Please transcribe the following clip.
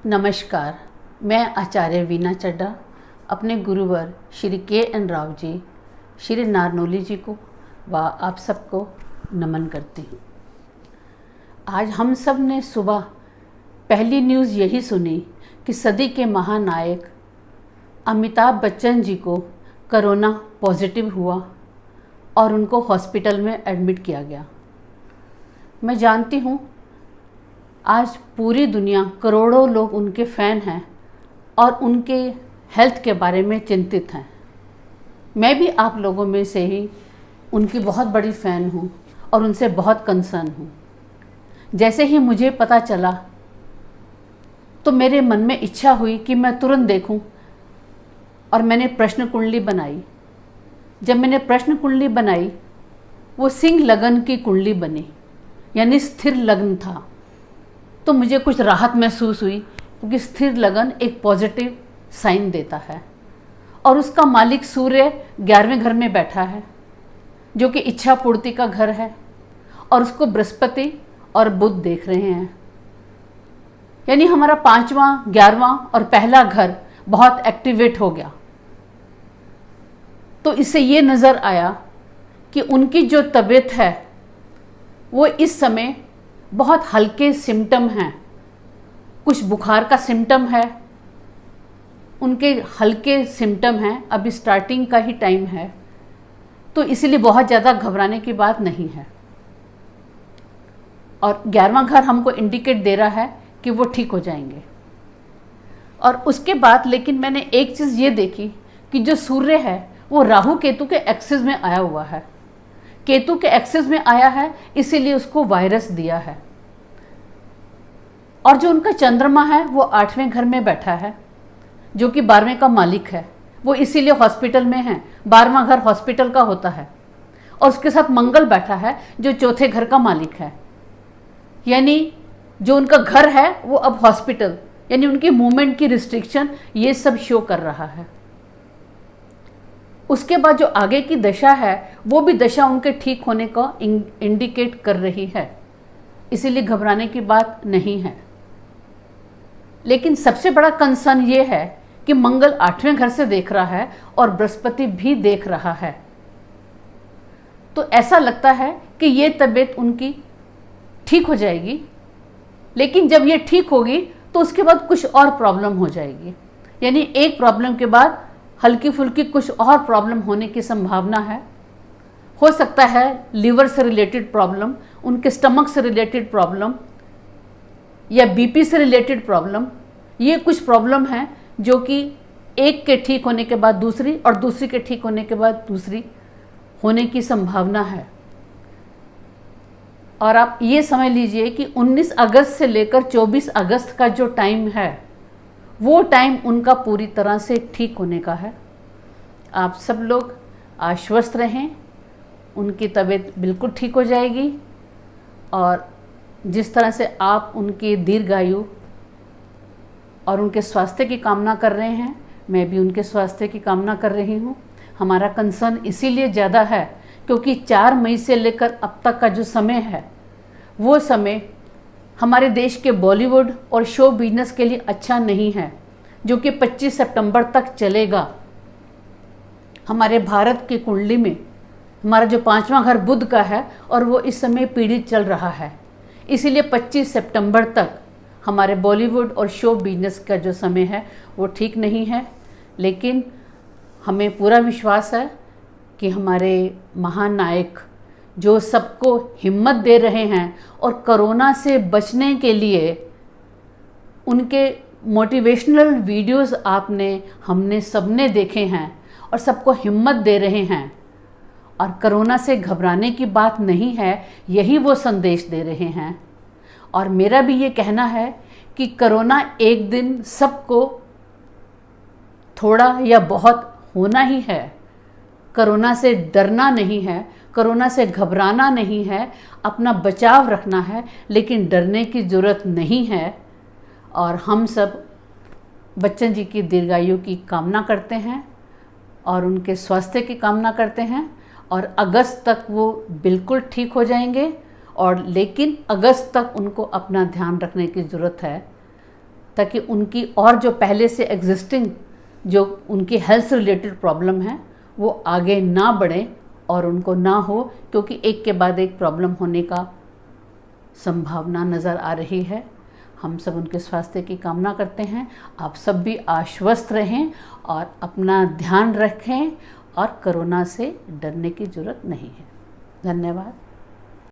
नमस्कार। मैं आचार्य वीना चड्ढा अपने गुरुवर श्री के.एन. राव जी, श्री नारनौली जी को व आप सबको नमन करती हूँ। आज हम सब ने सुबह पहली न्यूज़ यही सुनी कि सदी के महानायक अमिताभ बच्चन जी को कोरोना पॉजिटिव हुआ और उनको हॉस्पिटल में एडमिट किया गया। मैं जानती हूँ आज पूरी दुनिया, करोड़ों लोग उनके फ़ैन हैं और उनके हेल्थ के बारे में चिंतित हैं। मैं भी आप लोगों में से ही उनकी बहुत बड़ी फ़ैन हूँ और उनसे बहुत कंसर्न हूँ। जैसे ही मुझे पता चला तो मेरे मन में इच्छा हुई कि मैं तुरंत देखूं और मैंने प्रश्न कुंडली बनाई। जब मैंने प्रश्न कुंडली बनाई वो सिंह लगन की कुंडली बनी, यानी स्थिर लग्न था। तो मुझे कुछ राहत महसूस हुई क्योंकि स्थिर लगन एक पॉजिटिव साइन देता है और उसका मालिक सूर्य 11वें घर में बैठा है जो कि इच्छा पूर्ति का घर है और उसको बृहस्पति और बुध देख रहे हैं। यानी हमारा 5वां, 11वां और पहला घर बहुत एक्टिवेट हो गया। तो इससे ये नज़र आया कि उनकी जो तबीयत है वो इस समय बहुत हल्के सिम्टम हैं। कुछ बुखार का सिम्टम है, उनके हल्के सिम्टम हैं, अभी स्टार्टिंग का ही टाइम है, तो इसलिए बहुत ज़्यादा घबराने की बात नहीं है। और 11वां घर हमको इंडिकेट दे रहा है कि वो ठीक हो जाएंगे। और उसके बाद लेकिन मैंने एक चीज़ ये देखी कि जो सूर्य है वो राहु केतु के एक्सिस में आया हुआ है। केतु के एक्सिस में आया है इसीलिए उसको वायरस दिया है। और जो उनका चंद्रमा है वो 8वें घर में बैठा है जो कि 12वें का मालिक है, वो इसीलिए हॉस्पिटल में है। 12वां घर हॉस्पिटल का होता है। और उसके साथ मंगल बैठा है जो चौथे घर का मालिक है। यानी जो उनका घर है वो अब हॉस्पिटल, यानी उनकी मूवमेंट की रिस्ट्रिक्शन, ये सब शो कर रहा है। उसके बाद जो आगे की दशा है वो भी दशा उनके ठीक होने का इंडिकेट कर रही है, इसीलिए घबराने की बात नहीं है। लेकिन सबसे बड़ा कंसर्न ये है कि मंगल 8वें घर से देख रहा है और बृहस्पति भी देख रहा है। तो ऐसा लगता है कि ये तबीयत उनकी ठीक हो जाएगी, लेकिन जब ये ठीक होगी तो उसके बाद कुछ और प्रॉब्लम हो जाएगी। यानी एक प्रॉब्लम के बाद हल्की फुल्की कुछ और प्रॉब्लम होने की संभावना है। हो सकता है लीवर से रिलेटेड प्रॉब्लम, उनके स्टमक से रिलेटेड प्रॉब्लम या बीपी से रिलेटेड प्रॉब्लम। ये कुछ प्रॉब्लम है जो कि एक के ठीक होने के बाद दूसरी और दूसरी के ठीक होने के बाद दूसरी होने की संभावना है। और आप ये समझ लीजिए कि 19 अगस्त से लेकर 24 अगस्त का जो टाइम है वो टाइम उनका पूरी तरह से ठीक होने का है। आप सब लोग आश्वस्त रहें, उनकी तबीयत बिल्कुल ठीक हो जाएगी। और जिस तरह से आप उनकी दीर्घायु और उनके स्वास्थ्य की कामना कर रहे हैं, मैं भी उनके स्वास्थ्य की कामना कर रही हूँ। हमारा कंसर्न इसीलिए ज़्यादा है क्योंकि 4 मई से लेकर अब तक का जो समय है वो समय हमारे देश के बॉलीवुड और शो बिजनेस के लिए अच्छा नहीं है, जो कि 25 सितंबर तक चलेगा। हमारे भारत की कुंडली में हमारा जो 5वां घर बुध का है और वो इस समय पीड़ित चल रहा है, इसीलिए 25 सितंबर तक हमारे बॉलीवुड और शो बिजनेस का जो समय है वो ठीक नहीं है। लेकिन हमें पूरा विश्वास है कि हमारे महानायक जो सबको हिम्मत दे रहे हैं और कोरोना से बचने के लिए उनके मोटिवेशनल वीडियोस हमने सबने देखे हैं और सबको हिम्मत दे रहे हैं। और कोरोना से घबराने की बात नहीं है, यही वो संदेश दे रहे हैं। और मेरा भी ये कहना है कि कोरोना एक दिन सबको थोड़ा या बहुत होना ही है। कोरोना से डरना नहीं है, कोरोना से घबराना नहीं है, अपना बचाव रखना है, लेकिन डरने की ज़रूरत नहीं है। और हम सब बच्चन जी की दीर्घायु की कामना करते हैं और उनके स्वास्थ्य की कामना करते हैं। और अगस्त तक वो बिल्कुल ठीक हो जाएंगे और लेकिन अगस्त तक उनको अपना ध्यान रखने की ज़रूरत है। ताकि उनकी और जो पहले से एग्जिस्टिंग जो उनकी हेल्थ रिलेटेड प्रॉब्लम है वो आगे ना बढ़े और उनको ना हो, क्योंकि एक के बाद एक प्रॉब्लम होने का संभावना नज़र आ रही है। हम सब उनके स्वास्थ्य की कामना करते हैं। आप सब भी आश्वस्त रहें और अपना ध्यान रखें और कोरोना से डरने की ज़रूरत नहीं है। धन्यवाद।